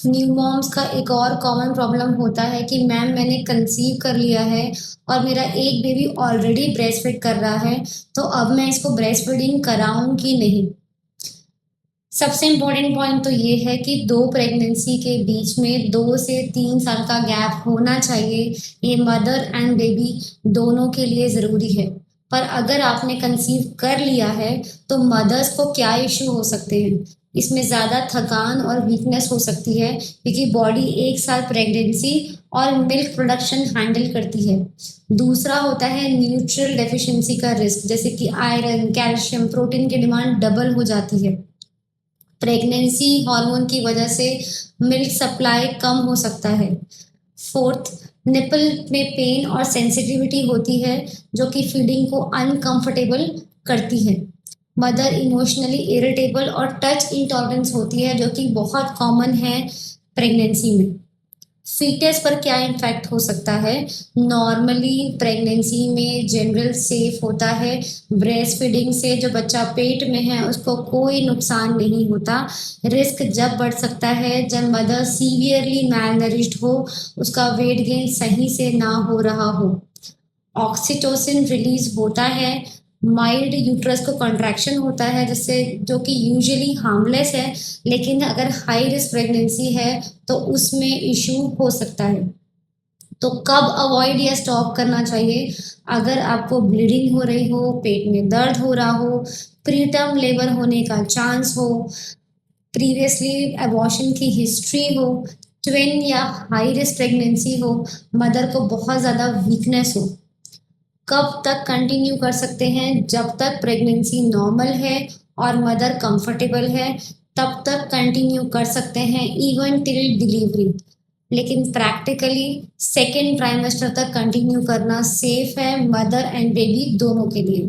New moms का एक और कॉमन प्रॉब्लम होता है कि मैम मैंने कंसीव कर लिया है और मेरा एक बेबी ऑलरेडी ब्रेस्ट फीड कर रहा है, तो अब मैं इसको ब्रेस्ट फीडिंग कराऊं कि नहीं। सबसे इम्पोर्टेंट पॉइंट तो ये है कि दो प्रेगनेंसी के बीच में 2 से 3 साल का गैप होना चाहिए। ये मदर एंड बेबी दोनों के लिए ज़रूरी है। पर अगर आपने कंसीव कर लिया है तो मदर्स को क्या इश्यू हो सकते हैं। इसमें ज़्यादा थकान और वीकनेस हो सकती है क्योंकि बॉडी 1 साल प्रेगनेंसी और मिल्क प्रोडक्शन हैंडल करती है। दूसरा होता है न्यूट्रियल डेफिशिएंसी का रिस्क, जैसे कि आयरन, कैल्शियम, प्रोटीन की डिमांड डबल हो जाती है। प्रेगनेंसी हार्मोन की वजह से मिल्क सप्लाई कम हो सकता है। फोर्थ, निपल में पेन और सेंसिटिविटी होती है जो कि फीडिंग को अनकंफर्टेबल करती है। मदर इमोशनली इरिटेबल और टच इंटॉलरेंस होती है जो कि बहुत कॉमन है प्रेगनेंसी में। फीटस पर क्या इम्पैक्ट हो सकता है। नॉर्मली प्रेगनेंसी में जनरल सेफ होता है। ब्रेस्ट फीडिंग से जो बच्चा पेट में है उसको कोई नुकसान नहीं होता। रिस्क जब बढ़ सकता है जब मदर सीवियरली मैलनरिश्ड हो, उसका वेट गेन सही से ना हो रहा हो। ऑक्सीटोसिन रिलीज होता है। माइल्ड यूट्रस को कंट्रैक्शन होता है जिससे जो कि यूजुअली हार्मलेस है, लेकिन अगर हाई रिस्क प्रेगनेंसी है तो उसमें इशू हो सकता है। तो कब अवॉइड या स्टॉप करना चाहिए। अगर आपको ब्लीडिंग हो रही हो, पेट में दर्द हो रहा हो, प्रीटर्म लेबर होने का चांस हो, प्रीवियसली अबॉर्शन की हिस्ट्री हो, ट्विन या हाई रिस्क प्रेगनेंसी हो, मदर को बहुत ज़्यादा वीकनेस हो। कब तक कंटिन्यू कर सकते हैं। जब तक प्रेगनेंसी नॉर्मल है और मदर कंफर्टेबल है तब तक कंटिन्यू कर सकते हैं, इवन टिल डिलीवरी। लेकिन प्रैक्टिकली सेकेंड ट्राइमेस्टर तक कंटिन्यू करना सेफ है मदर एंड बेबी दोनों के लिए।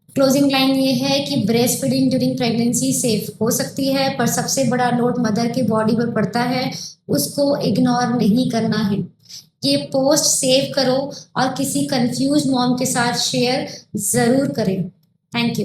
क्लोजिंग लाइन ये है कि breast feeding during pregnancy safe हो सकती है, पर सबसे बड़ा लोड मदर की बॉडी पर पड़ता है, उसको इग्नोर नहीं करना है। ये पोस्ट सेव करो और किसी कंफ्यूज मॉम के साथ शेयर ज़रूर करें। Thank you.